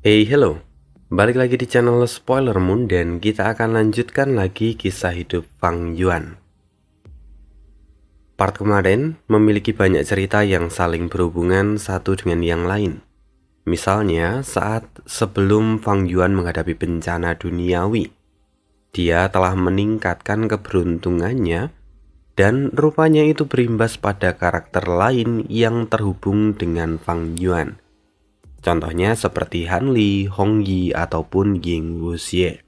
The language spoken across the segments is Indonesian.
Hey, hello. Balik lagi di channel Spoiler Moon dan kita akan lanjutkan lagi kisah hidup Fang Yuan. Part kemarin memiliki banyak cerita yang saling berhubungan satu dengan yang lain. Misalnya saat sebelum Fang Yuan menghadapi bencana duniawi, dia telah meningkatkan keberuntungannya dan rupanya itu berimbas pada karakter lain yang terhubung dengan Fang Yuan. Contohnya seperti Han Li, Hong Yi, ataupun Ying Wuxie.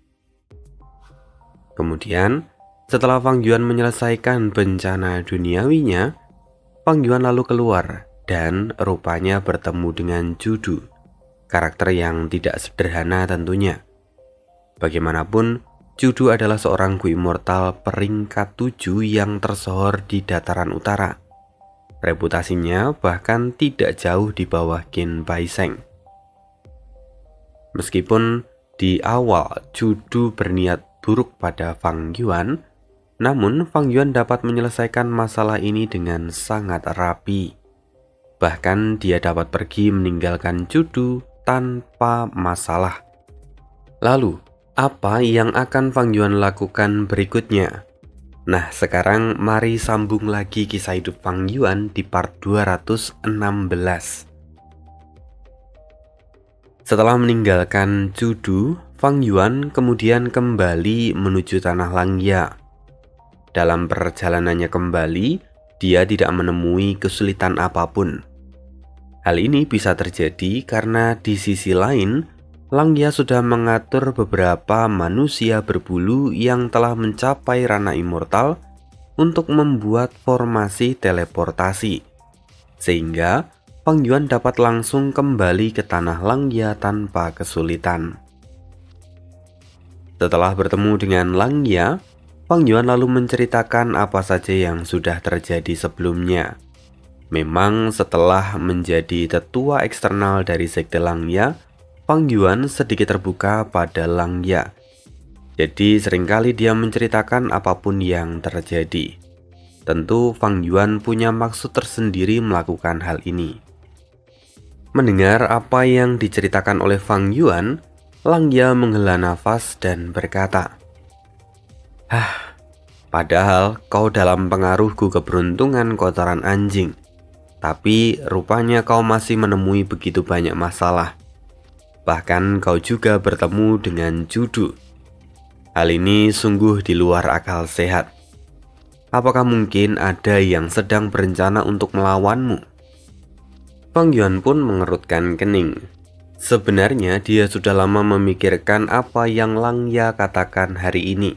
Kemudian, setelah Fang Yuan menyelesaikan bencana duniawinya, Fang Yuan lalu keluar dan rupanya bertemu dengan Judu, karakter yang tidak sederhana tentunya. Bagaimanapun, Judu adalah seorang Gu Immortal peringkat 7 yang tersohor di dataran utara. Reputasinya bahkan tidak jauh di bawah Qin Baisheng. Meskipun di awal Judu berniat buruk pada Fang Yuan, namun Fang Yuan dapat menyelesaikan masalah ini dengan sangat rapi. Bahkan dia dapat pergi meninggalkan Judu tanpa masalah. Lalu, apa yang akan Fang Yuan lakukan berikutnya? Nah, sekarang mari sambung lagi kisah hidup Fang Yuan di part 216. Setelah meninggalkan Judu, Fang Yuan kemudian kembali menuju tanah Langya. Dalam perjalanannya kembali, dia tidak menemui kesulitan apapun. Hal ini bisa terjadi karena di sisi lain, Langya sudah mengatur beberapa manusia berbulu yang telah mencapai ranah immortal untuk membuat formasi teleportasi. Sehingga Fang Yuan dapat langsung kembali ke tanah Langya tanpa kesulitan. Setelah bertemu dengan Langya, Fang Yuan lalu menceritakan apa saja yang sudah terjadi sebelumnya. Memang setelah menjadi tetua eksternal dari Sekte Langya, Fang Yuan sedikit terbuka pada Langya. Jadi seringkali dia menceritakan apapun yang terjadi. Tentu Fang Yuan punya maksud tersendiri melakukan hal ini. Mendengar apa yang diceritakan oleh Fang Yuan, Langya menghela nafas dan berkata, padahal kau dalam pengaruh Gu keberuntungan kotoran anjing, tapi rupanya kau masih menemui begitu banyak masalah. Bahkan kau juga bertemu dengan Judu. Hal ini sungguh di luar akal sehat. Apakah mungkin ada yang sedang berencana untuk melawanmu? Fang Yuan pun mengerutkan kening. Sebenarnya dia sudah lama memikirkan apa yang Langya katakan hari ini.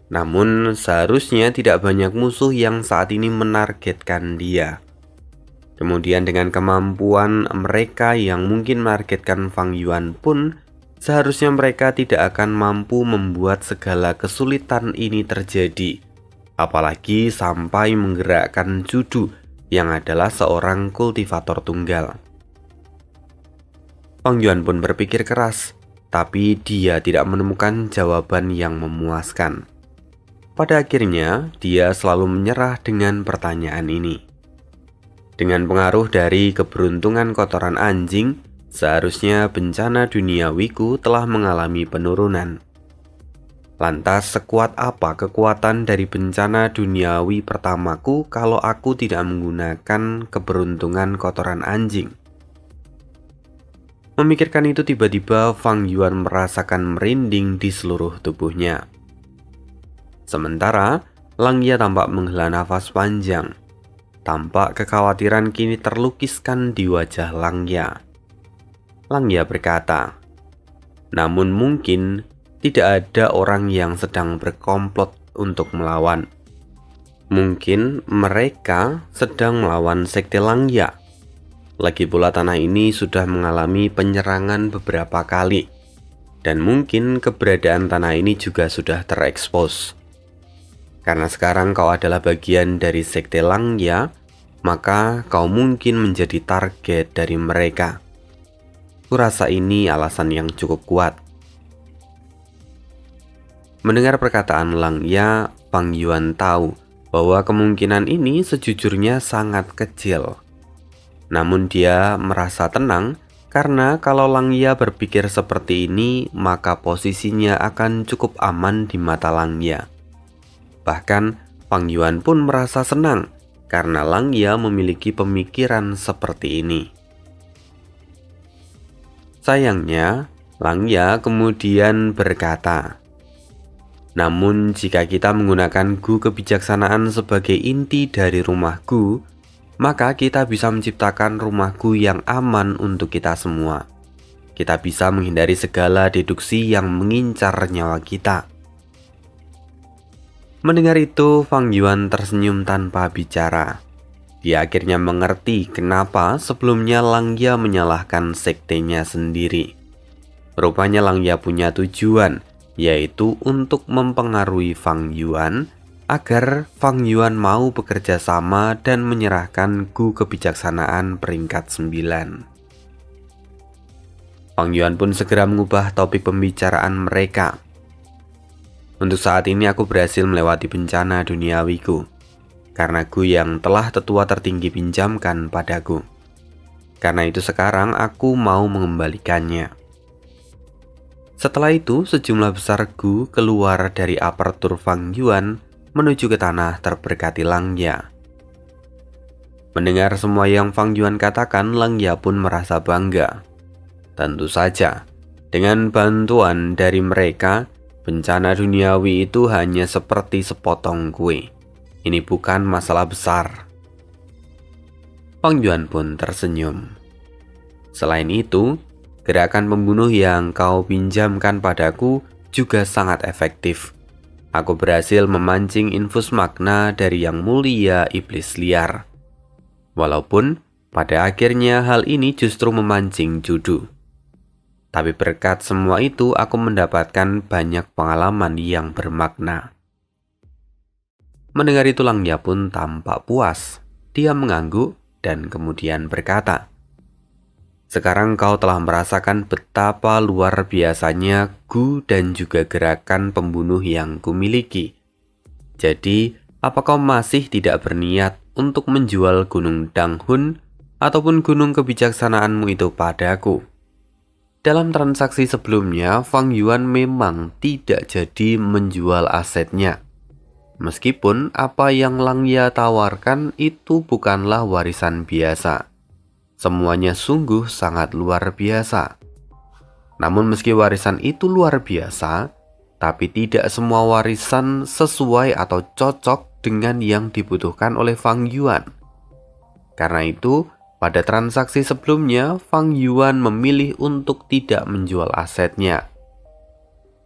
Namun seharusnya tidak banyak musuh yang saat ini menargetkan dia. Kemudian dengan kemampuan mereka yang mungkin menargetkan Fang Yuan pun, seharusnya mereka tidak akan mampu membuat segala kesulitan ini terjadi. Apalagi sampai menggerakkan Judu yang adalah seorang kultivator tunggal. Fang Yuan pun berpikir keras, tapi dia tidak menemukan jawaban yang memuaskan. Pada akhirnya, dia selalu menyerah dengan pertanyaan ini. Dengan pengaruh dari keberuntungan kotoran anjing, seharusnya bencana duniawiku telah mengalami penurunan. Lantas sekuat apa kekuatan dari bencana duniawi pertamaku kalau aku tidak menggunakan keberuntungan kotoran anjing? Memikirkan itu tiba-tiba Fang Yuan merasakan merinding di seluruh tubuhnya. Sementara Langya tampak menghela nafas panjang. Tampak kekhawatiran kini terlukiskan di wajah Langya. Langya berkata, namun mungkin tidak ada orang yang sedang berkomplot untuk melawan. Mungkin mereka sedang melawan Sekte Langya. Lagi pula tanah ini sudah mengalami penyerangan beberapa kali. Dan mungkin keberadaan tanah ini juga sudah terekspos. Karena sekarang kau adalah bagian dari Sekte Langya, maka kau mungkin menjadi target dari mereka. Kurasa ini alasan yang cukup kuat. Mendengar perkataan Langya, Fang Yuan tahu bahwa kemungkinan ini sejujurnya sangat kecil. Namun dia merasa tenang Karena kalau Langya berpikir seperti ini, maka posisinya akan cukup aman di mata Langya. Bahkan, Fang Yuan pun merasa senang karena Langya memiliki pemikiran seperti ini. Sayangnya, Langya kemudian berkata, "Namun jika kita menggunakan gu kebijaksanaan sebagai inti dari rumah gu, maka kita bisa menciptakan rumah gu yang aman untuk kita semua. Kita bisa menghindari segala deduksi yang mengincar nyawa kita." Mendengar itu, Fang Yuan tersenyum tanpa bicara. Dia akhirnya mengerti kenapa sebelumnya Langya menyalahkan sektenya sendiri. Rupanya Langya punya tujuan, yaitu untuk mempengaruhi Fang Yuan agar Fang Yuan mau bekerja sama dan menyerahkan gu kebijaksanaan peringkat 9. Fang Yuan pun segera mengubah topik pembicaraan mereka. "Untuk saat ini aku berhasil melewati bencana duniawiku, karena gu yang telah tetua tertinggi pinjamkan padaku. Karena itu sekarang aku mau mengembalikannya." Setelah itu, sejumlah besar gu keluar dari apertur Fang Yuan menuju ke tanah terberkati Langya. Mendengar semua yang Fang Yuan katakan, Langya pun merasa bangga. Tentu saja, dengan bantuan dari mereka, bencana duniawi itu hanya seperti sepotong kue. Ini bukan masalah besar. Fang Yuan pun tersenyum. Selain itu, gerakan pembunuh yang kau pinjamkan padaku juga sangat efektif. Aku berhasil memancing infus makna dari yang mulia iblis liar. Walaupun pada akhirnya hal ini justru memancing judu. Tapi berkat semua itu aku mendapatkan banyak pengalaman yang bermakna. Mendengar itu Langya pun tampak puas. Dia mengangguk dan kemudian berkata, "Sekarang kau telah merasakan betapa luar biasanya gu dan juga gerakan pembunuh yang kumiliki. Jadi, apa kau masih tidak berniat untuk menjual Gunung Danghun ataupun gunung kebijaksanaanmu itu padaku?" Dalam transaksi sebelumnya, Fang Yuan memang tidak jadi menjual asetnya. Meskipun apa yang Langya tawarkan itu bukanlah warisan biasa. Semuanya sungguh sangat luar biasa. Namun meski warisan itu luar biasa, tapi tidak semua warisan sesuai atau cocok dengan yang dibutuhkan oleh Fang Yuan. Karena itu, pada transaksi sebelumnya, Fang Yuan memilih untuk tidak menjual asetnya.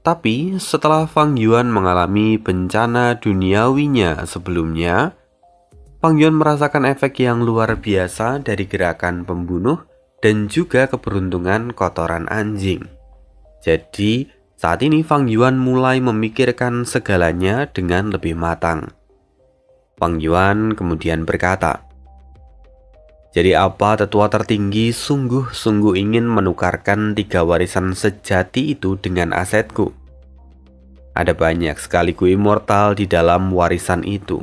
Tapi setelah Fang Yuan mengalami bencana duniawinya sebelumnya, Fang Yuan merasakan efek yang luar biasa dari gerakan pembunuh dan juga keberuntungan kotoran anjing. Jadi, saat ini Fang Yuan mulai memikirkan segalanya dengan lebih matang. Fang Yuan kemudian berkata, "Jadi apa tetua tertinggi sungguh-sungguh ingin menukarkan 3 warisan sejati itu dengan asetku? Ada banyak sekali gu immortal di dalam warisan itu.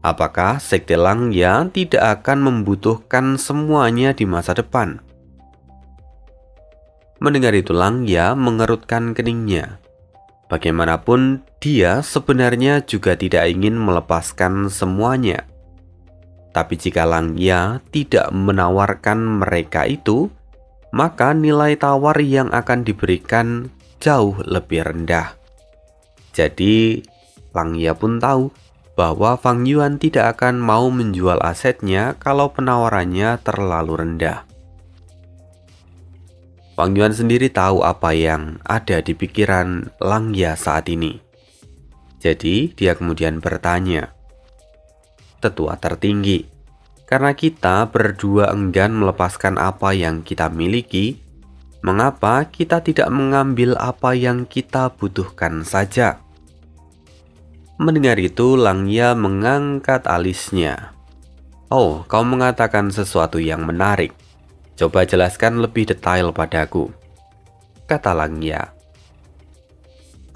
Apakah Sekte Langya tidak akan membutuhkan semuanya di masa depan?" Mendengar itu Langya mengerutkan keningnya. Bagaimanapun dia sebenarnya juga tidak ingin melepaskan semuanya. Tapi jika Langya tidak menawarkan mereka itu, maka nilai tawar yang akan diberikan jauh lebih rendah. Jadi, Langya pun tahu bahwa Fang Yuan tidak akan mau menjual asetnya kalau penawarannya terlalu rendah. Fang Yuan sendiri tahu apa yang ada di pikiran Langya saat ini. Jadi, dia kemudian bertanya, "Tetua tertinggi, karena kita berdua enggan melepaskan apa yang kita miliki, mengapa kita tidak mengambil apa yang kita butuhkan saja?" Mendengar itu, Langya mengangkat alisnya. "Oh, kau mengatakan sesuatu yang menarik. Coba jelaskan lebih detail padaku," kata Langya.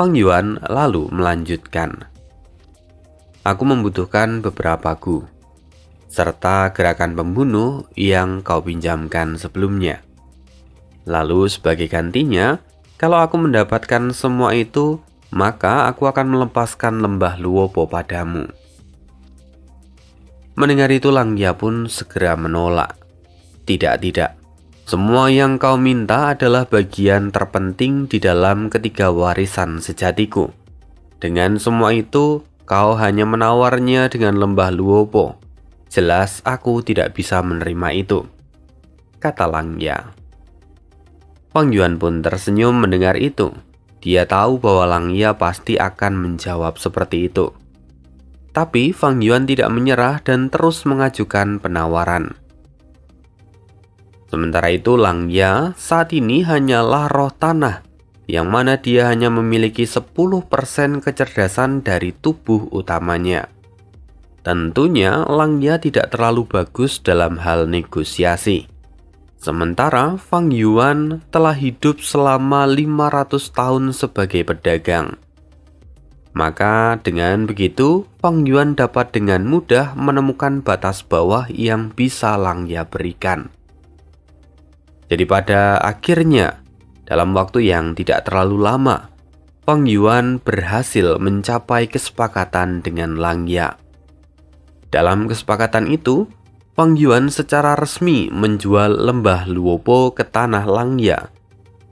Fang Yuan lalu melanjutkan, "Aku membutuhkan beberapa gu, serta gerakan pembunuh yang kau pinjamkan sebelumnya. Lalu sebagai gantinya, kalau aku mendapatkan semua itu, maka aku akan melepaskan lembah Luopo padamu." Mendengar itu Langya pun segera menolak. "Tidak, tidak. Semua yang kau minta adalah bagian terpenting di dalam ketiga warisan sejatiku. Dengan semua itu, kau hanya menawarnya dengan lembah Luopo. Jelas aku tidak bisa menerima itu," kata Langya. Fang Yuan pun tersenyum mendengar itu. Dia tahu bahwa Langya pasti akan menjawab seperti itu. Tapi Fang Yuan tidak menyerah dan terus mengajukan penawaran. Sementara itu Langya saat ini hanyalah roh tanah, yang mana dia hanya memiliki 10% kecerdasan dari tubuh utamanya. Tentunya Langya tidak terlalu bagus dalam hal negosiasi. Sementara Fang Yuan telah hidup selama 500 tahun sebagai pedagang. Maka dengan begitu, Fang Yuan dapat dengan mudah menemukan batas bawah yang bisa Langya berikan. Jadi pada akhirnya, dalam waktu yang tidak terlalu lama, Fang Yuan berhasil mencapai kesepakatan dengan Langya. Dalam kesepakatan itu, Fang Yuan secara resmi menjual lembah Luopo ke tanah Langya.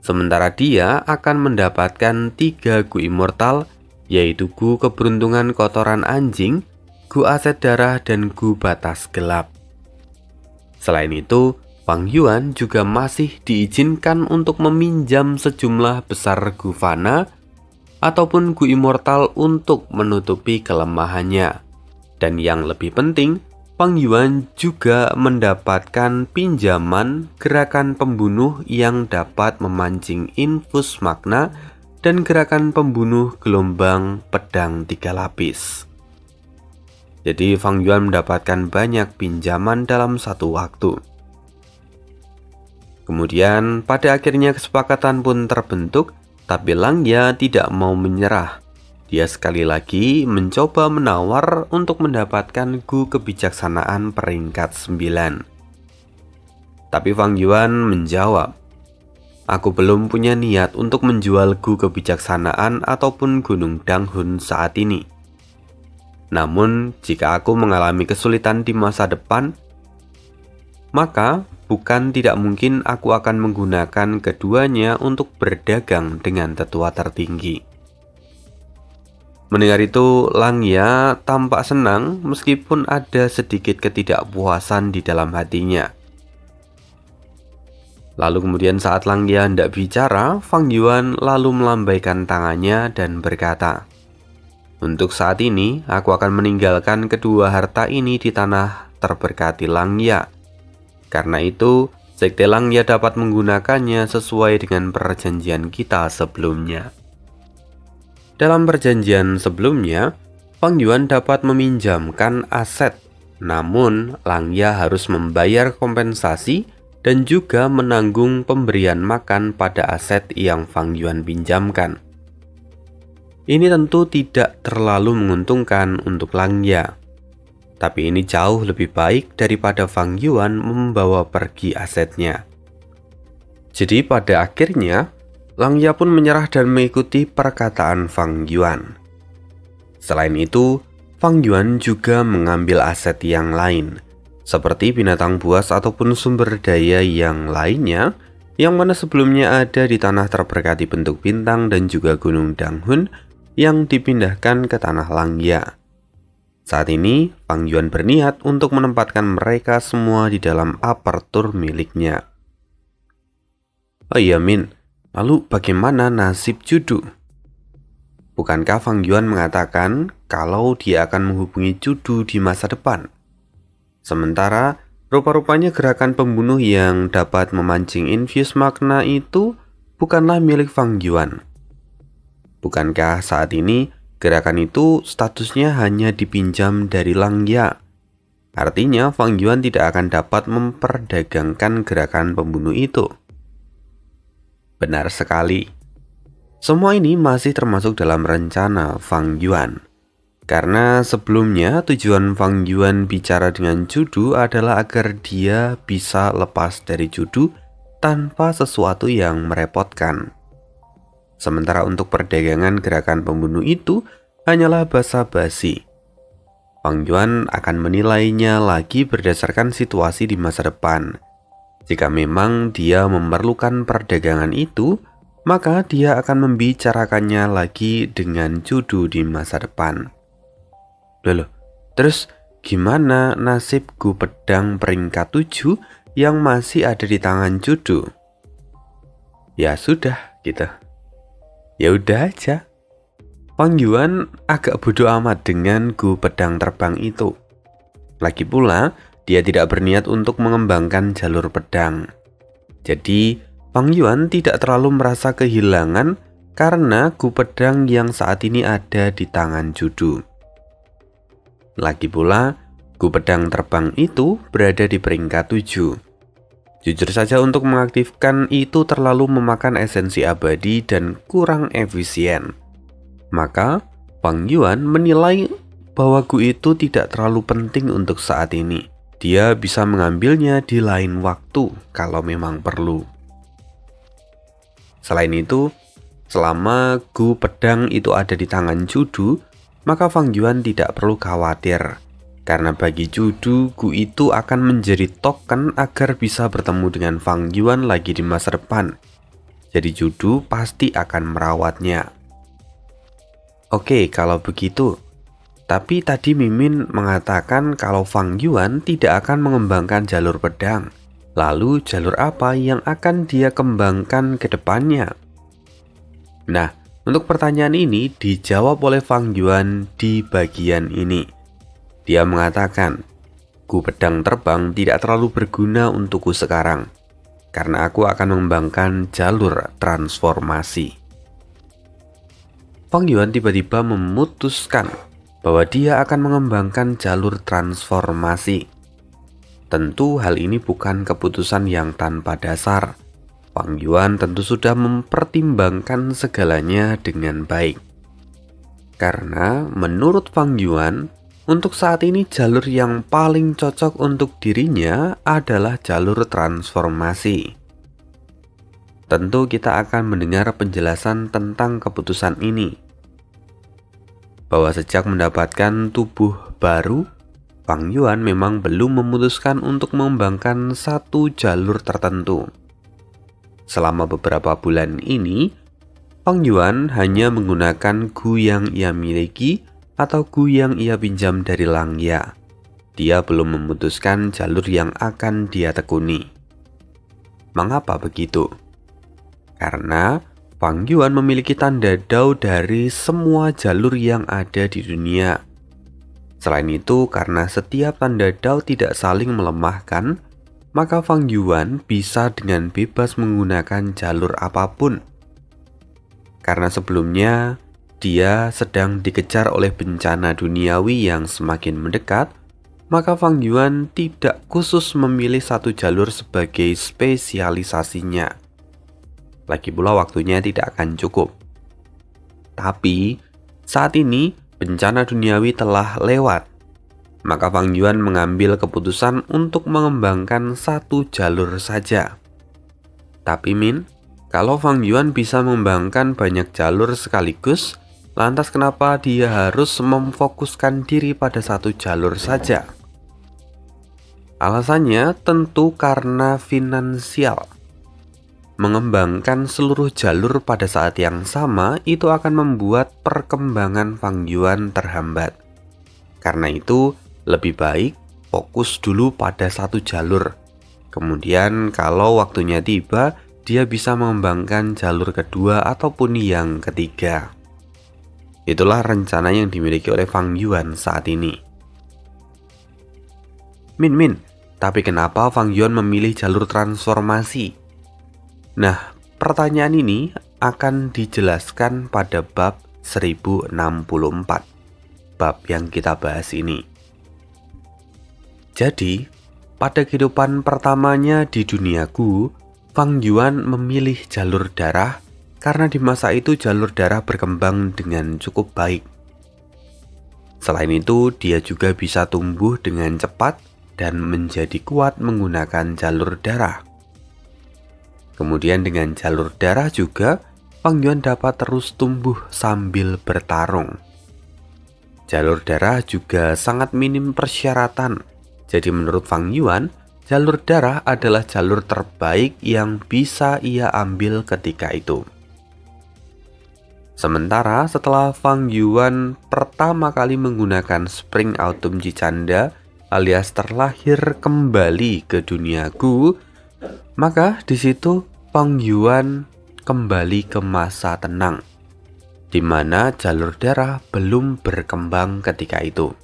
Sementara dia akan mendapatkan 3 gu immortal, yaitu gu keberuntungan kotoran anjing, gu aset darah, dan gu batas gelap. Selain itu, Fang Yuan juga masih diizinkan untuk meminjam sejumlah besar gu fana ataupun gu immortal untuk menutupi kelemahannya. Dan yang lebih penting, Fang Yuan juga mendapatkan pinjaman gerakan pembunuh yang dapat memancing infus makna dan gerakan pembunuh gelombang pedang 3 lapis. Jadi Fang Yuan mendapatkan banyak pinjaman dalam satu waktu. Kemudian pada akhirnya kesepakatan pun terbentuk, tapi Langya tidak mau menyerah. Dia sekali lagi mencoba menawar untuk mendapatkan gu kebijaksanaan peringkat 9. Tapi Fang Yuan menjawab, "Aku belum punya niat untuk menjual gu kebijaksanaan ataupun Gunung Danghun saat ini. Namun jika aku mengalami kesulitan di masa depan, maka bukan tidak mungkin aku akan menggunakan keduanya untuk berdagang dengan tetua tertinggi." Mendengar itu, Langya tampak senang meskipun ada sedikit ketidakpuasan di dalam hatinya. Lalu kemudian saat Langya hendak bicara, Fang Yuan lalu melambaikan tangannya dan berkata, "Untuk saat ini, aku akan meninggalkan kedua harta ini di tanah terberkati Langya. Karena itu, Sekte Langya dapat menggunakannya sesuai dengan perjanjian kita sebelumnya." Dalam perjanjian sebelumnya, Fang Yuan dapat meminjamkan aset, namun Langya harus membayar kompensasi dan juga menanggung pemberian makan pada aset yang Fang Yuan pinjamkan. Ini tentu tidak terlalu menguntungkan untuk Langya. Tapi ini jauh lebih baik daripada Fang Yuan membawa pergi asetnya. Jadi pada akhirnya, Langya pun menyerah dan mengikuti perkataan Fang Yuan. Selain itu, Fang Yuan juga mengambil aset yang lain, seperti binatang buas ataupun sumber daya yang lainnya, yang mana sebelumnya ada di tanah terberkati bentuk bintang dan juga Gunung Danghun yang dipindahkan ke tanah Langya. Saat ini, Fang Yuan berniat untuk menempatkan mereka semua di dalam apertur miliknya. "Oh iya Min, lalu bagaimana nasib Judu? Bukankah Fang Yuan mengatakan kalau dia akan menghubungi Judu di masa depan? Sementara rupa-rupanya gerakan pembunuh yang dapat memancing infus makna itu bukanlah milik Fang Yuan. Bukankah saat ini gerakan itu statusnya hanya dipinjam dari Langya? Artinya Fang Yuan tidak akan dapat memperdagangkan gerakan pembunuh itu." Benar sekali. Semua ini masih termasuk dalam rencana Fang Yuan. Karena sebelumnya tujuan Fang Yuan bicara dengan Judu adalah agar dia bisa lepas dari Judu tanpa sesuatu yang merepotkan. Sementara untuk perdagangan gerakan pembunuh itu hanyalah basa-basi. Fang Yuan akan menilainya lagi berdasarkan situasi di masa depan. Jika memang dia memerlukan perdagangan itu, maka dia akan membicarakannya lagi dengan Cudu di masa depan. Loh, terus gimana nasib Gu Pedang peringkat 7 yang masih ada di tangan Cudu? Ya sudah gitu. Ya udah aja. Fang Yuan agak bodoh amat dengan Gu Pedang terbang itu. Lagi pula, dia tidak berniat untuk mengembangkan jalur pedang. Jadi, Fang Yuan tidak terlalu merasa kehilangan karena Gu Pedang yang saat ini ada di tangan Cudu. Lagi pula, Gu Pedang terbang itu berada di peringkat 7. Jujur saja untuk mengaktifkan itu terlalu memakan esensi abadi dan kurang efisien. Maka, Fang Yuan menilai bahwa Gu itu tidak terlalu penting untuk saat ini. Dia bisa mengambilnya di lain waktu kalau memang perlu. Selain itu, selama Gu Pedang itu ada di tangan Cudu, maka Fang Yuan tidak perlu khawatir. Karena bagi Cudu, Gu itu akan menjadi token agar bisa bertemu dengan Fang Yuan lagi di masa depan. Jadi Cudu pasti akan merawatnya. Oke, kalau begitu. Tapi tadi Mimin mengatakan kalau Fang Yuan tidak akan mengembangkan jalur pedang. Lalu jalur apa yang akan dia kembangkan ke depannya? Nah, untuk pertanyaan ini dijawab oleh Fang Yuan di bagian ini. Dia mengatakan, Gu Pedang terbang tidak terlalu berguna untukku sekarang, karena aku akan mengembangkan jalur transformasi. Fang Yuan tiba-tiba memutuskan bahwa dia akan mengembangkan jalur transformasi. Tentu hal ini bukan keputusan yang tanpa dasar. Fang Yuan tentu sudah mempertimbangkan segalanya dengan baik. Karena menurut Fang Yuan, untuk saat ini jalur yang paling cocok untuk dirinya adalah jalur transformasi. Tentu kita akan mendengar penjelasan tentang keputusan ini. Bahwa sejak mendapatkan tubuh baru, Fang Yuan memang belum memutuskan untuk mengembangkan satu jalur tertentu. Selama beberapa bulan ini, Fang Yuan hanya menggunakan Gu yang ia miliki atau Gu yang ia pinjam dari Langya. Dia belum memutuskan jalur yang akan dia tekuni. Mengapa begitu? Karena Fang Yuan memiliki tanda Dao dari semua jalur yang ada di dunia. Selain itu, karena setiap tanda Dao tidak saling melemahkan, maka Fang Yuan bisa dengan bebas menggunakan jalur apapun. Karena sebelumnya, dia sedang dikejar oleh bencana duniawi yang semakin mendekat, maka Fang Yuan tidak khusus memilih satu jalur sebagai spesialisasinya. Lagi pula waktunya tidak akan cukup. Tapi saat ini bencana duniawi telah lewat. Maka Fang Yuan mengambil keputusan untuk mengembangkan satu jalur saja. Tapi Min, kalau Fang Yuan bisa mengembangkan banyak jalur sekaligus, lantas kenapa dia harus memfokuskan diri pada satu jalur saja? Alasannya tentu karena finansial. Mengembangkan seluruh jalur pada saat yang sama itu akan membuat perkembangan Fang Yuan terhambat. Karena itu, lebih baik fokus dulu pada satu jalur. Kemudian kalau waktunya tiba, dia bisa mengembangkan jalur kedua ataupun yang ketiga. Itulah rencana yang dimiliki oleh Fang Yuan saat ini. Min, tapi kenapa Fang Yuan memilih jalur transformasi? Nah, pertanyaan ini akan dijelaskan pada bab 1064, bab yang kita bahas ini. Jadi, pada kehidupan pertamanya di dunia Gu, Fang Yuan memilih jalur darah karena di masa itu jalur darah berkembang dengan cukup baik. Selain itu, dia juga bisa tumbuh dengan cepat dan menjadi kuat menggunakan jalur darah. Kemudian dengan jalur darah juga, Fang Yuan dapat terus tumbuh sambil bertarung. Jalur darah juga sangat minim persyaratan. Jadi menurut Fang Yuan, jalur darah adalah jalur terbaik yang bisa ia ambil ketika itu. Sementara setelah Fang Yuan pertama kali menggunakan Spring Autumn Jicanda alias terlahir kembali ke dunia Gu, maka di situ Fang Yuan kembali ke masa tenang, di mana jalur darah belum berkembang ketika itu.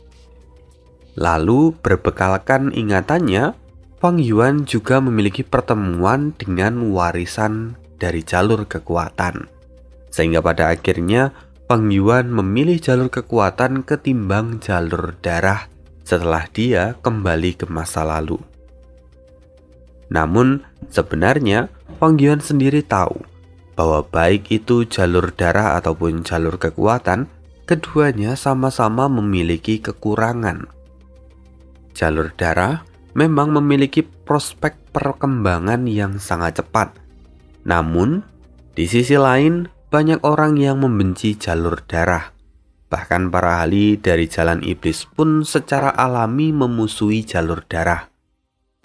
Lalu berbekalkan ingatannya, Fang Yuan juga memiliki pertemuan dengan warisan dari jalur kekuatan. Sehingga pada akhirnya Fang Yuan memilih jalur kekuatan ketimbang jalur darah setelah dia kembali ke masa lalu. Namun sebenarnya Fang Yuan sendiri tahu bahwa baik itu jalur darah ataupun jalur kekuatan, keduanya sama-sama memiliki kekurangan. Jalur darah memang memiliki prospek perkembangan yang sangat cepat. Namun di sisi lain, banyak orang yang membenci jalur darah. Bahkan para ahli dari jalan iblis pun secara alami memusuhi jalur darah.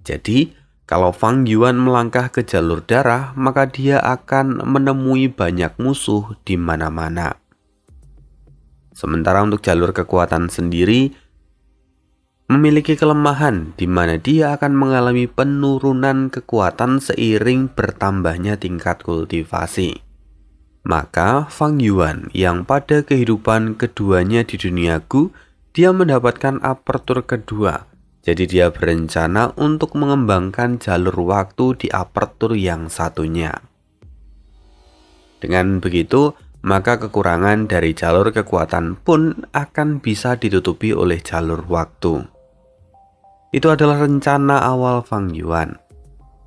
Jadi, kalau Fang Yuan melangkah ke jalur darah, maka dia akan menemui banyak musuh di mana-mana. Sementara untuk jalur kekuatan sendiri, memiliki kelemahan di mana dia akan mengalami penurunan kekuatan seiring bertambahnya tingkat kultivasi. Maka Fang Yuan yang pada kehidupan keduanya di dunia Gu, dia mendapatkan apertur kedua. Jadi dia berencana untuk mengembangkan jalur waktu di apertur yang satunya. Dengan begitu, maka kekurangan dari jalur kekuatan pun akan bisa ditutupi oleh jalur waktu. Itu adalah rencana awal Fang Yuan.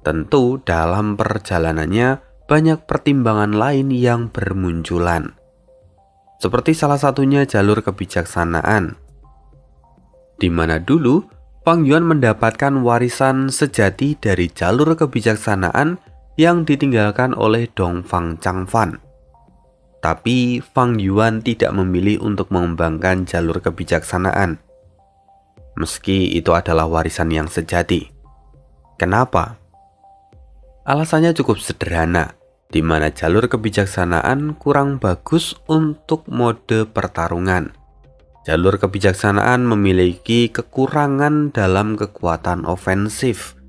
Tentu dalam perjalanannya, banyak pertimbangan lain yang bermunculan. Seperti salah satunya jalur kebijaksanaan, di mana dulu Fang Yuan mendapatkan warisan sejati dari jalur kebijaksanaan yang ditinggalkan oleh Dongfang Changfan. Tapi Fang Yuan tidak memilih untuk mengembangkan jalur kebijaksanaan, meski itu adalah warisan yang sejati. Kenapa? Alasannya cukup sederhana, di mana jalur kebijaksanaan kurang bagus untuk mode pertarungan. Jalur kebijaksanaan memiliki kekurangan dalam kekuatan ofensif.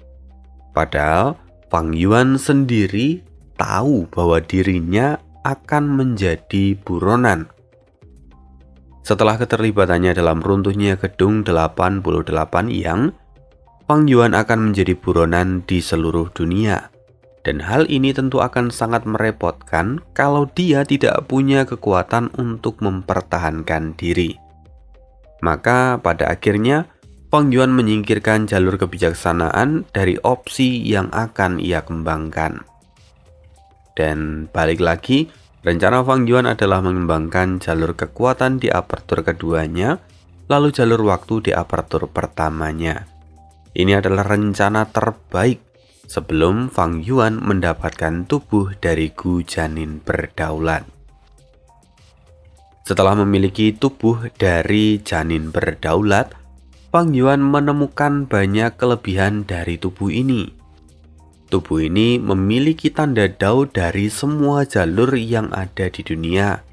Padahal Fang Yuan sendiri tahu bahwa dirinya akan menjadi buronan. Setelah keterlibatannya dalam runtuhnya gedung 88 yang, Fang Yuan akan menjadi buronan di seluruh dunia. Dan hal ini tentu akan sangat merepotkan kalau dia tidak punya kekuatan untuk mempertahankan diri. Maka pada akhirnya Fang Yuan menyingkirkan jalur kebijaksanaan dari opsi yang akan ia kembangkan. Dan balik lagi, rencana Fang Yuan adalah mengembangkan jalur kekuatan di apertur keduanya, lalu jalur waktu di apertur pertamanya. Ini adalah rencana terbaik sebelum Fang Yuan mendapatkan tubuh dari Gu Janin berdaulat. Setelah memiliki tubuh dari janin berdaulat, Fang Yuan menemukan banyak kelebihan dari tubuh ini. Tubuh ini memiliki tanda Dao dari semua jalur yang ada di dunia.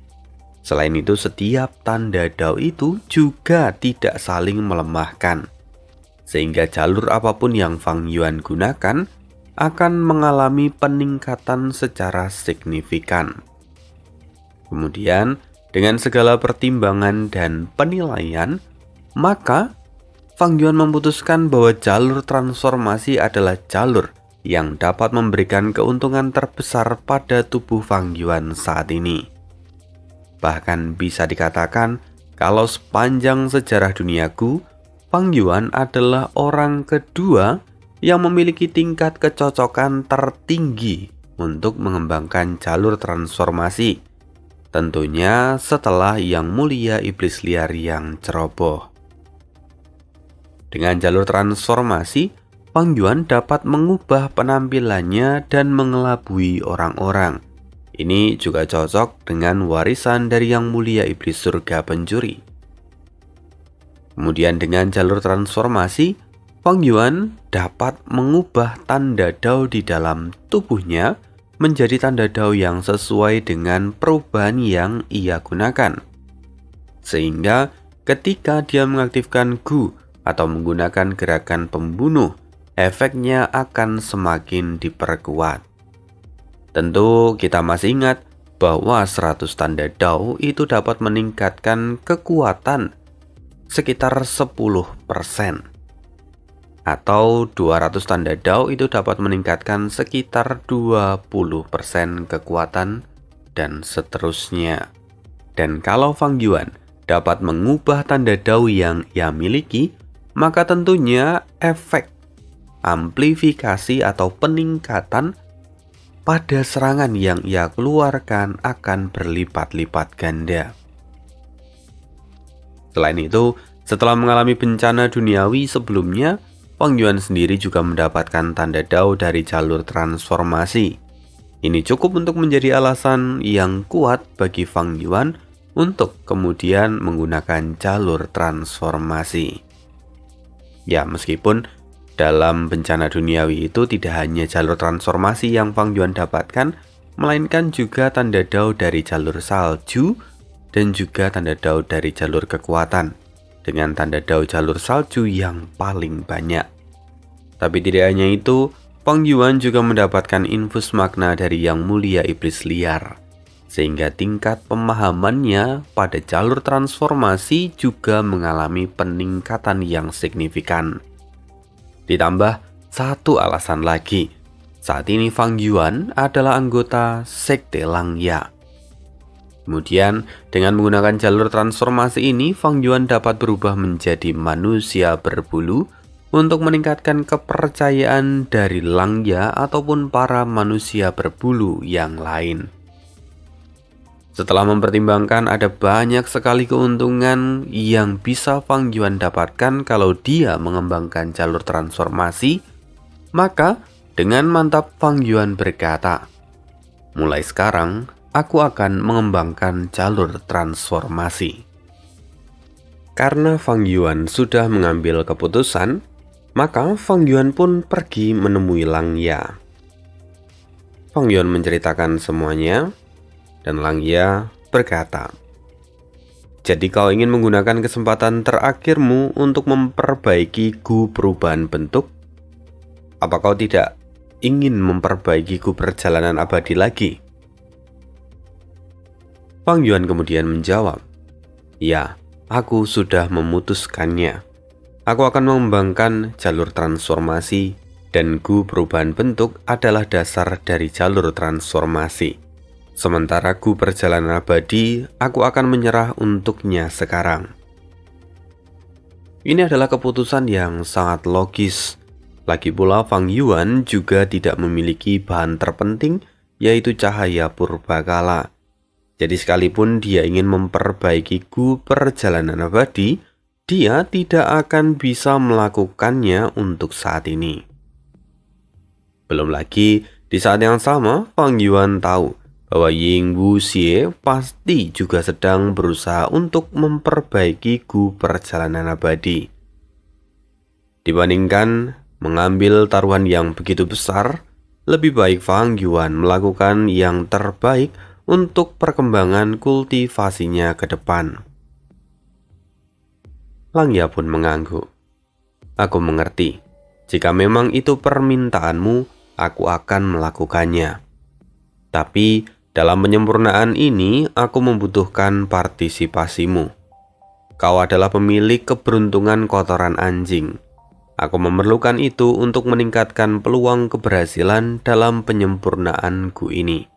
Selain itu, setiap tanda Dao itu juga tidak saling melemahkan. Sehingga jalur apapun yang Fang Yuan gunakan akan mengalami peningkatan secara signifikan. Kemudian, dengan segala pertimbangan dan penilaian, maka Fang Yuan memutuskan bahwa jalur transformasi adalah jalur yang dapat memberikan keuntungan terbesar pada tubuh Fang Yuan saat ini. Bahkan bisa dikatakan kalau sepanjang sejarah dunia Gu, Fang Yuan adalah orang kedua yang memiliki tingkat kecocokan tertinggi untuk mengembangkan jalur transformasi. Tentunya setelah Yang Mulia Iblis Liar yang ceroboh. Dengan jalur transformasi, Fang Yuan dapat mengubah penampilannya dan mengelabui orang-orang. Ini juga cocok dengan warisan dari Yang Mulia Iblis Surga Pencuri. Kemudian dengan jalur transformasi, Fang Yuan dapat mengubah tanda Dao di dalam tubuhnya menjadi tanda Dao yang sesuai dengan perubahan yang ia gunakan. Sehingga ketika dia mengaktifkan Gu atau menggunakan gerakan pembunuh, efeknya akan semakin diperkuat. Tentu kita masih ingat bahwa 100 tanda Dao itu dapat meningkatkan kekuatan sekitar 10%. Atau 200 tanda Dao itu dapat meningkatkan sekitar 20% kekuatan dan seterusnya. Dan kalau Fang Yuan dapat mengubah tanda Dao yang ia miliki, maka tentunya efek amplifikasi atau peningkatan pada serangan yang ia keluarkan akan berlipat-lipat ganda. Selain itu, setelah mengalami bencana duniawi sebelumnya, Fang Yuan sendiri juga mendapatkan tanda Dao dari jalur transformasi. Ini cukup untuk menjadi alasan yang kuat bagi Fang Yuan untuk kemudian menggunakan jalur transformasi. Ya, meskipun dalam bencana duniawi itu tidak hanya jalur transformasi yang Fang Yuan dapatkan, melainkan juga tanda Dao dari jalur salju dan juga tanda Dao dari jalur kekuatan, dengan tanda Dao jalur salju yang paling banyak. Tapi tidak hanya itu, Fang Yuan juga mendapatkan infus makna dari Yang Mulia Iblis Liar, sehingga tingkat pemahamannya pada jalur transformasi juga mengalami peningkatan yang signifikan. Ditambah satu alasan lagi, saat ini Fang Yuan adalah anggota Sekte Langya. Kemudian, dengan menggunakan jalur transformasi ini, Fang Yuan dapat berubah menjadi manusia berbulu untuk meningkatkan kepercayaan dari Langya ataupun para manusia berbulu yang lain. Setelah mempertimbangkan ada banyak sekali keuntungan yang bisa Fang Yuan dapatkan kalau dia mengembangkan jalur transformasi, maka dengan mantap Fang Yuan berkata, "Mulai sekarang, aku akan mengembangkan jalur transformasi." Karena Fang Yuan sudah mengambil keputusan, maka Fang Yuan pun pergi menemui Langya. Fang Yuan menceritakan semuanya, dan Langya berkata, "Jadi kau ingin menggunakan kesempatan terakhirmu untuk memperbaiki Gu perubahan bentuk? Apa kau tidak ingin memperbaiki Gu perjalanan abadi lagi?" Fang Yuan kemudian menjawab, "Ya, aku sudah memutuskannya. Aku akan mengembangkan jalur transformasi dan Gu perubahan bentuk adalah dasar dari jalur transformasi. Sementara Gu perjalanan abadi, aku akan menyerah untuknya sekarang." Ini adalah keputusan yang sangat logis. Lagi pula Fang Yuan juga tidak memiliki bahan terpenting, yaitu cahaya purbakala. Jadi sekalipun dia ingin memperbaiki Gu perjalanan abadi, dia tidak akan bisa melakukannya untuk saat ini. Belum lagi, di saat yang sama, Fang Yuan tahu bahwa Ying Wuxie pasti juga sedang berusaha untuk memperbaiki Gu perjalanan abadi. Dibandingkan mengambil taruhan yang begitu besar, lebih baik Fang Yuan melakukan yang terbaik untuk perkembangan kultivasinya ke depan. Langya pun mengangguk. "Aku mengerti. Jika memang itu permintaanmu, aku akan melakukannya. Tapi dalam penyempurnaan ini, aku membutuhkan partisipasimu. Kau adalah pemilik keberuntungan kotoran anjing. Aku memerlukan itu untuk meningkatkan peluang keberhasilan dalam penyempurnaan Gu ini.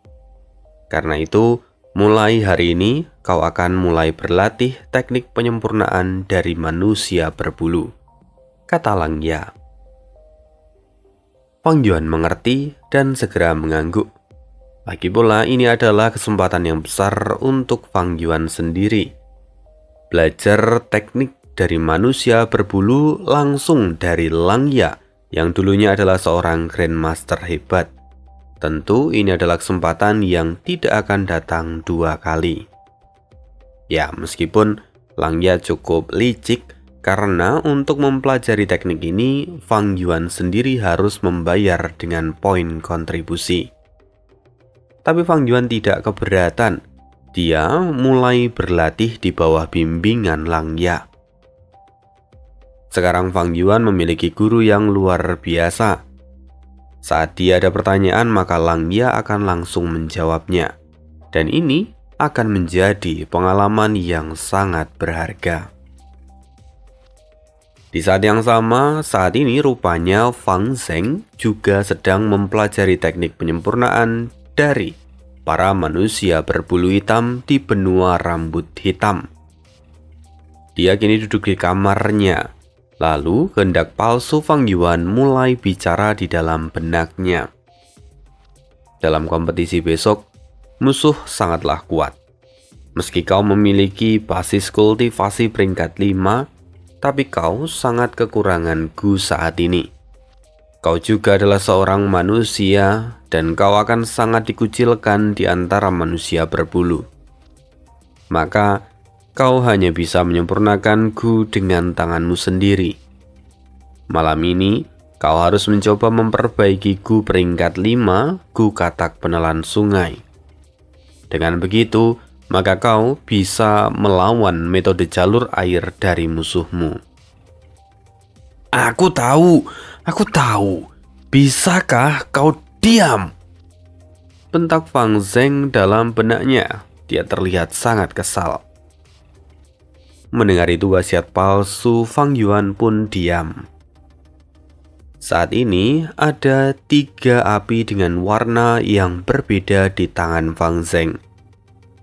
Karena itu, mulai hari ini, kau akan mulai berlatih teknik penyempurnaan dari manusia berbulu," kata Langya. Fang Yuan mengerti dan segera mengangguk. Lagi pula ini adalah kesempatan yang besar untuk Fang Yuan sendiri. Belajar teknik dari manusia berbulu langsung dari Langya yang dulunya adalah seorang Grandmaster hebat. Tentu ini adalah kesempatan yang tidak akan datang 2 kali. Ya, meskipun Langya cukup licik, karena untuk mempelajari teknik ini, Fang Yuan sendiri harus membayar dengan poin kontribusi. Tapi Fang Yuan tidak keberatan. Dia mulai berlatih di bawah bimbingan Langya. Sekarang Fang Yuan memiliki guru yang luar biasa. Saat dia ada pertanyaan, maka Langya akan langsung menjawabnya. Dan ini akan menjadi pengalaman yang sangat berharga. Di saat yang sama, saat ini rupanya Fang Zheng juga sedang mempelajari teknik penyempurnaan dari para manusia berbulu hitam di benua rambut hitam. Dia kini duduk di kamarnya. Lalu kehendak palsu Fang Yuan mulai bicara di dalam benaknya. Dalam kompetisi besok, musuh sangatlah kuat. Meski kau memiliki basis kultivasi peringkat 5, tapi kau sangat kekurangan gu saat ini. Kau juga adalah seorang manusia dan kau akan sangat dikucilkan di antara manusia berbulu. Maka kau hanya bisa menyempurnakan gu dengan tanganmu sendiri. Malam ini, kau harus mencoba memperbaiki gu peringkat 5, gu katak penelan sungai. Dengan begitu, maka kau bisa melawan metode jalur air dari musuhmu. Aku tahu. Bisakah kau diam? Bentak Fang Zheng dalam benaknya. Dia terlihat sangat kesal. Mendengar itu wasiat palsu, Fang Yuan pun diam. Saat ini ada 3 api dengan warna yang berbeda di tangan Fang Zheng.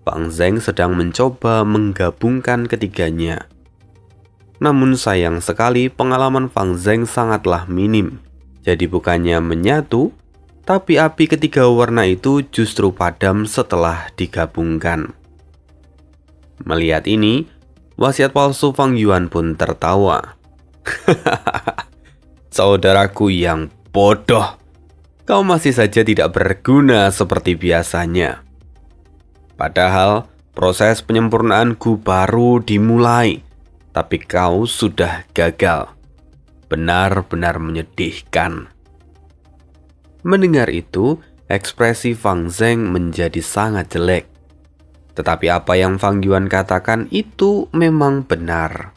Fang Zheng sedang mencoba menggabungkan ketiganya. Namun sayang sekali pengalaman Fang Zheng sangatlah minim. Jadi bukannya menyatu, tapi api ketiga warna itu justru padam setelah digabungkan. Melihat ini, wasiat palsu Fang Yuan pun tertawa. Saudaraku yang bodoh, kau masih saja tidak berguna seperti biasanya. Padahal proses penyempurnaan gu baru dimulai, tapi kau sudah gagal. Benar-benar menyedihkan. Mendengar itu, ekspresi Fang Zheng menjadi sangat jelek. Tetapi apa yang Fang Yuan katakan itu memang benar.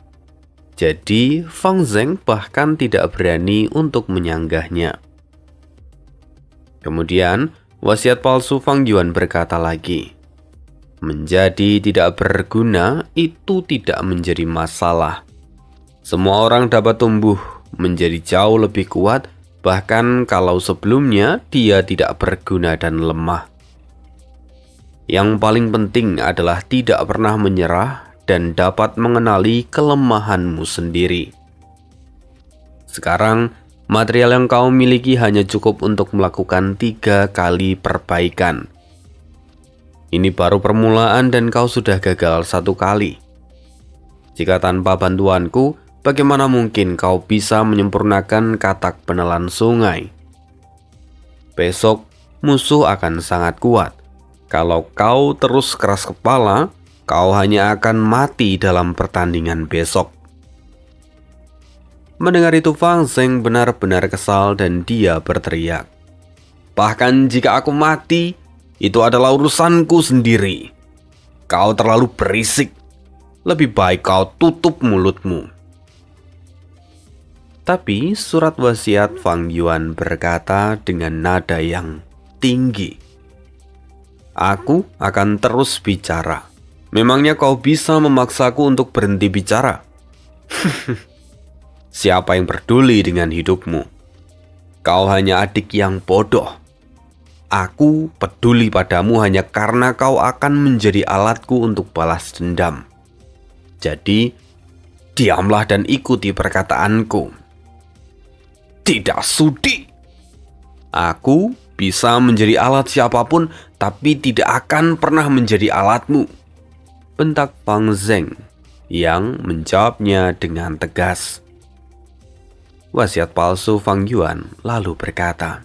Jadi Fang Zheng bahkan tidak berani untuk menyanggahnya. Kemudian wasiat palsu Fang Yuan berkata lagi, menjadi tidak berguna itu tidak menjadi masalah. Semua orang dapat tumbuh menjadi jauh lebih kuat, bahkan kalau sebelumnya dia tidak berguna dan lemah. Yang paling penting adalah tidak pernah menyerah dan dapat mengenali kelemahanmu sendiri. Sekarang, material yang kau miliki hanya cukup untuk melakukan 3 kali perbaikan. Ini baru permulaan dan kau sudah gagal 1 kali. Jika tanpa bantuanku, bagaimana mungkin kau bisa menyempurnakan katak penelan sungai? Besok, musuh akan sangat kuat. Kalau kau terus keras kepala, kau hanya akan mati dalam pertandingan besok. Mendengar itu Fang Zheng benar-benar kesal dan dia berteriak. Bahkan jika aku mati, itu adalah urusanku sendiri. Kau terlalu berisik. Lebih baik kau tutup mulutmu. Tapi surat wasiat Fang Yuan berkata dengan nada yang tinggi. Aku akan terus bicara. Memangnya kau bisa memaksaku untuk berhenti bicara? Siapa yang peduli dengan hidupmu? Kau hanya adik yang bodoh. Aku peduli padamu hanya karena kau akan menjadi alatku untuk balas dendam. Jadi, diamlah dan ikuti perkataanku. Tidak sudi. Aku bisa menjadi alat siapapun, tapi tidak akan pernah menjadi alatmu. Bentak Fang Zheng yang menjawabnya dengan tegas. Wasiat palsu Fang Yuan lalu berkata,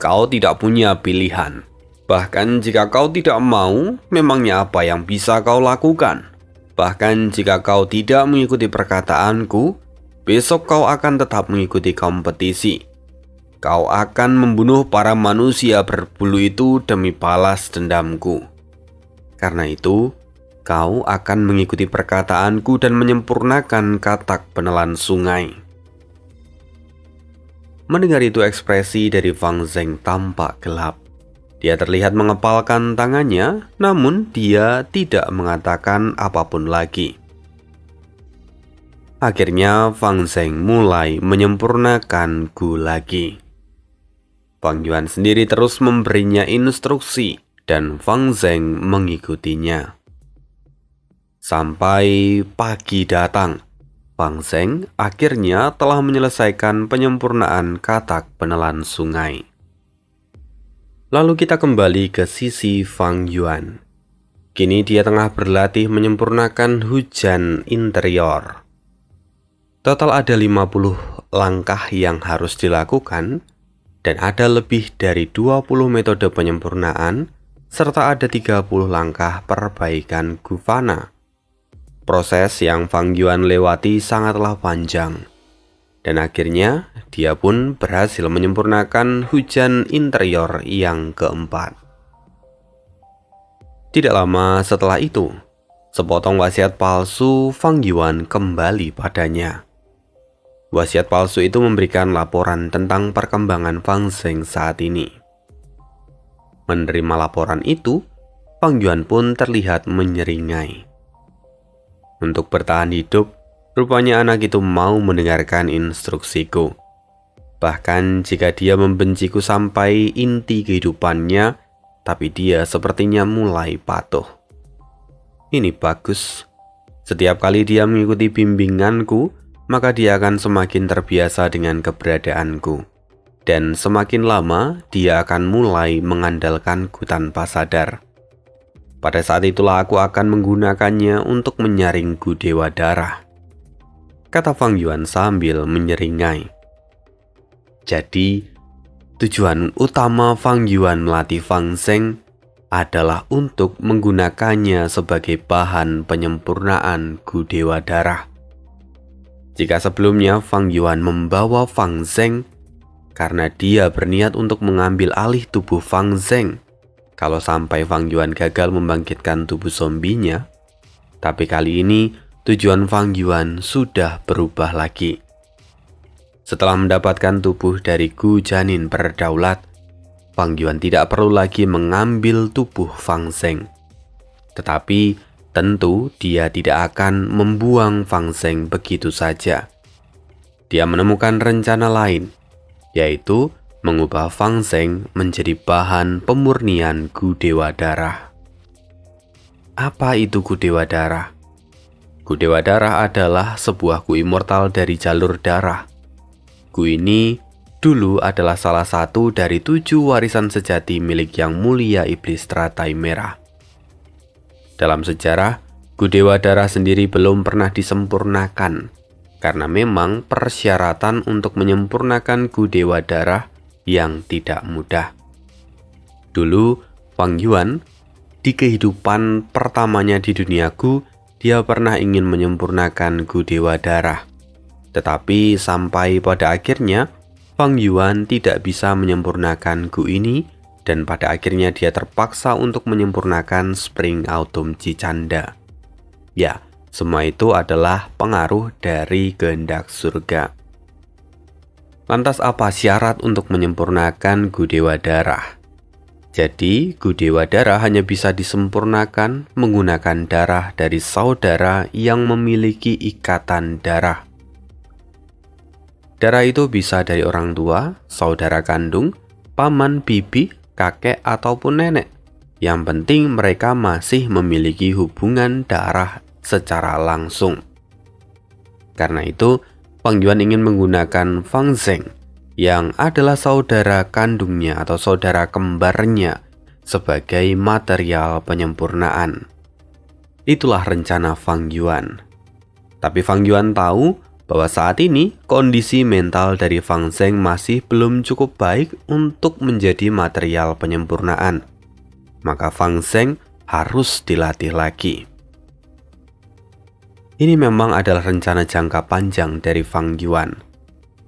"Kau tidak punya pilihan. Bahkan jika kau tidak mau, memangnya apa yang bisa kau lakukan? Bahkan jika kau tidak mengikuti perkataanku, besok kau akan tetap mengikuti kompetisi. Kau akan membunuh para manusia berbulu itu demi balas dendamku. Karena itu, kau akan mengikuti perkataanku dan menyempurnakan katak penelan sungai." Mendengar itu, ekspresi dari Fang Zeng tampak gelap. Dia terlihat mengepalkan tangannya, namun dia tidak mengatakan apapun lagi. Akhirnya Fang Zeng mulai menyempurnakan Gu lagi. Fang Yuan sendiri terus memberinya instruksi dan Fang Zeng mengikutinya. Sampai pagi datang, Fang Zeng akhirnya telah menyelesaikan penyempurnaan katak penelan sungai. Lalu kita kembali ke sisi Fang Yuan. Kini dia tengah berlatih menyempurnakan hujan interior. Total ada 50 langkah yang harus dilakukan, dan ada lebih dari 20 metode penyempurnaan, serta ada 30 langkah perbaikan Gufana. Proses yang Fang Yuan lewati sangatlah panjang, dan akhirnya dia pun berhasil menyempurnakan hujan interior yang keempat. Tidak lama setelah itu, sepotong wasiat palsu Fang Yuan kembali padanya. Wasiat palsu itu memberikan laporan tentang perkembangan Fang Zeng saat ini. Menerima laporan itu, Fang Yuan pun terlihat menyeringai. Untuk bertahan hidup, rupanya anak itu mau mendengarkan instruksiku. Bahkan jika dia membenciku sampai inti kehidupannya, tapi dia sepertinya mulai patuh. Ini bagus. Setiap kali dia mengikuti bimbinganku, maka dia akan semakin terbiasa dengan keberadaanku. Dan semakin lama, dia akan mulai mengandalkanku tanpa sadar. Pada saat itulah aku akan menggunakannya untuk menyaring Gu Dewa Darah, kata Fang Yuan sambil menyeringai. Jadi, tujuan utama Fang Yuan melatih Fang Zeng adalah untuk menggunakannya sebagai bahan penyempurnaan Gu Dewa Darah. Jika sebelumnya Fang Yuan membawa Fang Zeng karena dia berniat untuk mengambil alih tubuh Fang Zeng kalau sampai Fang Yuan gagal membangkitkan tubuh zombinya, tapi kali ini tujuan Fang Yuan sudah berubah lagi. Setelah mendapatkan tubuh dari Gu Janin berdaulat, Fang Yuan tidak perlu lagi mengambil tubuh Fang Zeng. Tetapi tentu dia tidak akan membuang Fang Zeng begitu saja. Dia menemukan rencana lain, yaitu mengubah Fang Zeng menjadi bahan pemurnian Gu Dewa Darah. Apa itu Gu Dewa Darah? Gu Dewa Darah adalah sebuah Gu immortal dari jalur darah. Gu ini dulu adalah salah satu dari 7 warisan sejati milik Yang Mulia Iblis Teratai Merah. Dalam sejarah, Gu Dewa Darah sendiri belum pernah disempurnakan, karena memang persyaratan untuk menyempurnakan Gu Dewa Darah yang tidak mudah. Dulu, Fang Yuan, di kehidupan pertamanya di dunia Gu, dia pernah ingin menyempurnakan Gu Dewa Darah. Tetapi sampai pada akhirnya, Fang Yuan tidak bisa menyempurnakan Gu ini, dan pada akhirnya dia terpaksa untuk menyempurnakan Spring Autumn Cicanda. Ya, semua itu adalah pengaruh dari kehendak surga. Lantas apa syarat untuk menyempurnakan Gu Dewa Darah? Jadi, Gu Dewa Darah hanya bisa disempurnakan menggunakan darah dari saudara yang memiliki ikatan darah. Darah itu bisa dari orang tua, saudara kandung, paman, bibi, kakek, ataupun nenek. Yang penting mereka masih memiliki hubungan darah secara langsung. Karena itu, Fang Yuan ingin menggunakan Fang Zeng yang adalah saudara kandungnya atau saudara kembarnya sebagai material penyempurnaan. Itulah rencana Fang Yuan. Tapi Fang Yuan tahu bahwa saat ini kondisi mental dari Fang Zheng masih belum cukup baik untuk menjadi material penyempurnaan. Maka Fang Zheng harus dilatih lagi. Ini memang adalah rencana jangka panjang dari Fang Yuan.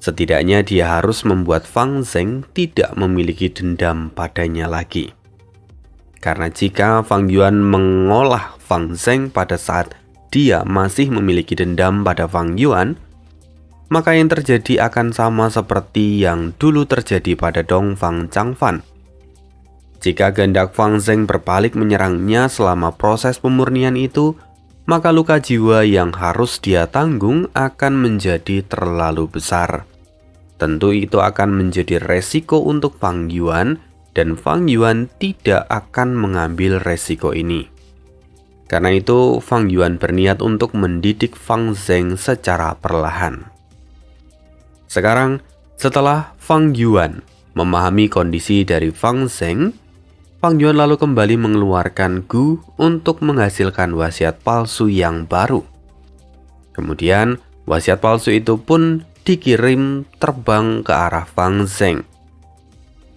Setidaknya dia harus membuat Fang Zheng tidak memiliki dendam padanya lagi. Karena jika Fang Yuan mengolah Fang Zheng pada saat dia masih memiliki dendam pada Fang Yuan, maka yang terjadi akan sama seperti yang dulu terjadi pada Dongfang Changfan. Jika kehendak Fang Zheng berbalik menyerangnya selama proses pemurnian itu, maka luka jiwa yang harus dia tanggung akan menjadi terlalu besar. Tentu itu akan menjadi resiko untuk Fang Yuan, dan Fang Yuan tidak akan mengambil resiko ini. Karena itu, Fang Yuan berniat untuk mendidik Fang Zheng secara perlahan. Sekarang, setelah Fang Yuan memahami kondisi dari Fang Zheng, Fang Yuan lalu kembali mengeluarkan Gu untuk menghasilkan wasiat palsu yang baru. Kemudian, wasiat palsu itu pun dikirim terbang ke arah Fang Zheng.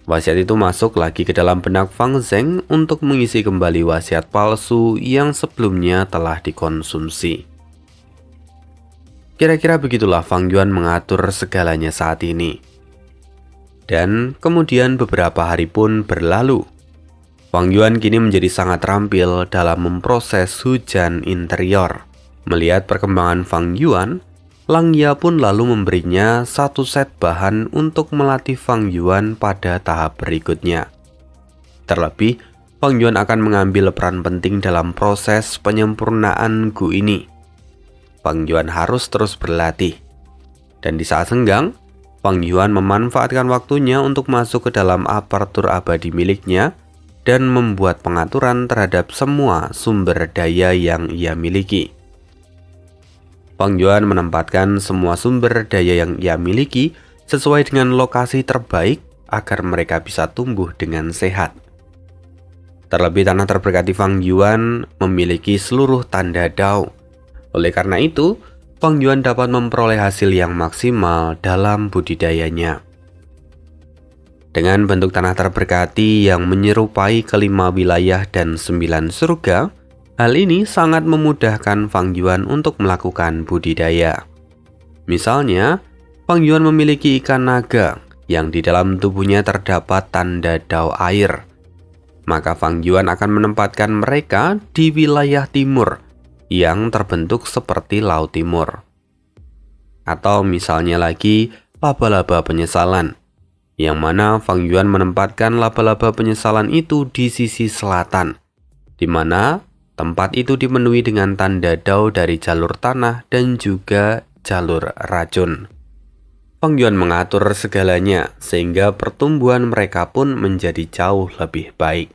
Wasiat itu masuk lagi ke dalam benak Fang Zheng untuk mengisi kembali wasiat palsu yang sebelumnya telah dikonsumsi. Kira-kira begitulah Fang Yuan mengatur segalanya saat ini. Dan kemudian beberapa hari pun berlalu. Fang Yuan kini menjadi sangat terampil dalam memproses hujan interior. Melihat perkembangan Fang Yuan, Lang Ya pun lalu memberinya satu set bahan untuk melatih Fang Yuan pada tahap berikutnya. Terlebih, Fang Yuan akan mengambil peran penting dalam proses penyempurnaan Gu ini. Fang Yuan harus terus berlatih. Dan di saat senggang, Fang Yuan memanfaatkan waktunya untuk masuk ke dalam apertur abadi miliknya dan membuat pengaturan terhadap semua sumber daya yang ia miliki. Fang Yuan menempatkan semua sumber daya yang ia miliki sesuai dengan lokasi terbaik agar mereka bisa tumbuh dengan sehat. Terlebih tanah terberkati Fang Yuan memiliki seluruh tanda Dao. Oleh karena itu, Fang Yuan dapat memperoleh hasil yang maksimal dalam budidayanya. Dengan bentuk tanah terberkati yang menyerupai kelima wilayah dan 9 surga, hal ini sangat memudahkan Fang Yuan untuk melakukan budidaya. Misalnya, Fang Yuan memiliki ikan naga yang di dalam tubuhnya terdapat tanda Dao air. Maka Fang Yuan akan menempatkan mereka di wilayah timur yang terbentuk seperti Laut Timur. Atau misalnya lagi laba-laba penyesalan, yang mana Fang Yuan menempatkan laba-laba penyesalan itu di sisi selatan, di mana tempat itu dipenuhi dengan tanda Dao dari jalur tanah dan juga jalur racun. Fang Yuan mengatur segalanya sehingga pertumbuhan mereka pun menjadi jauh lebih baik.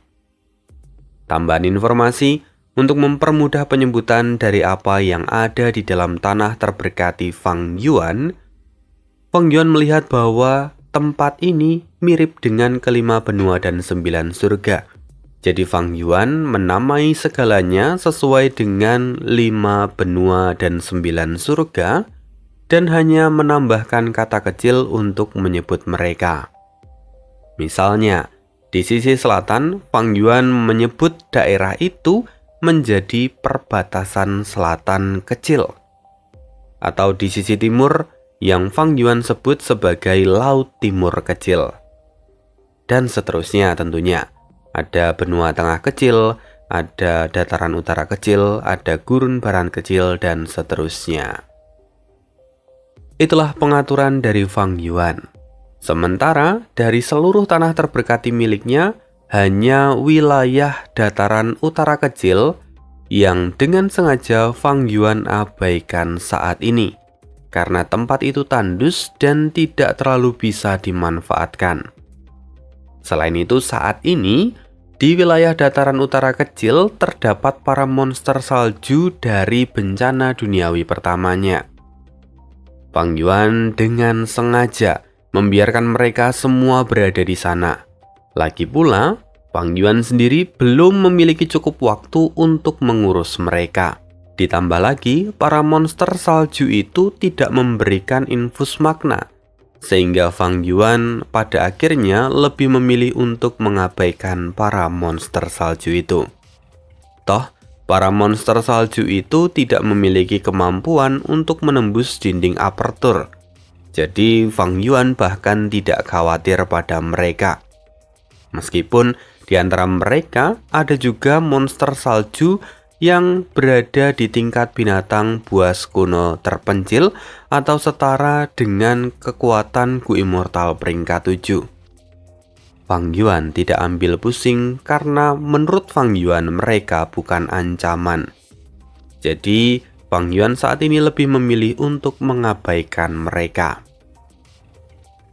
Tambahan informasi, untuk mempermudah penyebutan dari apa yang ada di dalam tanah terberkati Fang Yuan melihat bahwa tempat ini mirip dengan kelima benua dan 9 surga. Jadi Fang Yuan menamai segalanya sesuai dengan 5 benua dan 9 surga dan hanya menambahkan kata kecil untuk menyebut mereka. Misalnya, di sisi selatan, Fang Yuan menyebut daerah itu menjadi perbatasan selatan kecil. Atau di sisi timur yang Fang Yuan sebut sebagai Laut Timur Kecil. Dan seterusnya tentunya. Ada benua tengah kecil, ada dataran utara kecil, ada gurun barat kecil, dan seterusnya. Itulah pengaturan dari Fang Yuan. Sementara dari seluruh tanah terberkati miliknya, hanya wilayah dataran utara kecil yang dengan sengaja Fang Yuan abaikan saat ini, karena tempat itu tandus dan tidak terlalu bisa dimanfaatkan. Selain itu, saat ini di wilayah dataran utara kecil terdapat para monster salju dari bencana duniawi pertamanya. Fang Yuan dengan sengaja membiarkan mereka semua berada di sana. Lagi pula, Fang Yuan sendiri belum memiliki cukup waktu untuk mengurus mereka. Ditambah lagi, para monster salju itu tidak memberikan infus makna, sehingga Fang Yuan pada akhirnya lebih memilih untuk mengabaikan para monster salju itu. Toh, para monster salju itu tidak memiliki kemampuan untuk menembus dinding apertur. Jadi Fang Yuan bahkan tidak khawatir pada mereka. Meskipun di antara mereka ada juga monster salju yang berada di tingkat binatang buas kuno terpencil atau setara dengan kekuatan Gu Immortal peringkat 7. Fang Yuan tidak ambil pusing karena menurut Fang Yuan mereka bukan ancaman. Jadi Fang Yuan saat ini lebih memilih untuk mengabaikan mereka.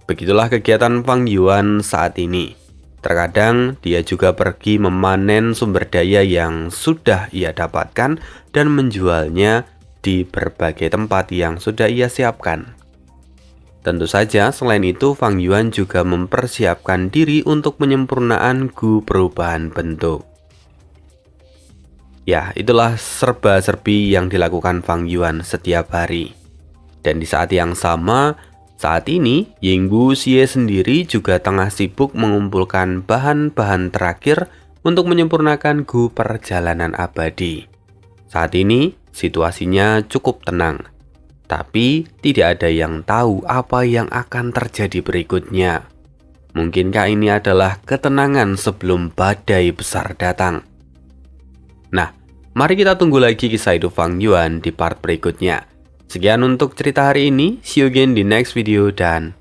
Begitulah kegiatan Fang Yuan saat ini. Terkadang dia juga pergi memanen sumber daya yang sudah ia dapatkan dan menjualnya di berbagai tempat yang sudah ia siapkan. Tentu saja selain itu Fang Yuan juga mempersiapkan diri untuk penyempurnaan Gu perubahan bentuk. Ya, itulah serba-serbi yang dilakukan Fang Yuan setiap hari. Dan di saat yang sama, saat ini Yinggu Xie sendiri juga tengah sibuk mengumpulkan bahan-bahan terakhir untuk menyempurnakan Gu perjalanan abadi. Saat ini situasinya cukup tenang, tapi tidak ada yang tahu apa yang akan terjadi berikutnya. Mungkinkah ini adalah ketenangan sebelum badai besar datang? Nah, mari kita tunggu lagi kisah hidup Fang Yuan di part berikutnya. Sekian untuk cerita hari ini, see you again di next video dan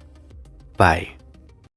bye.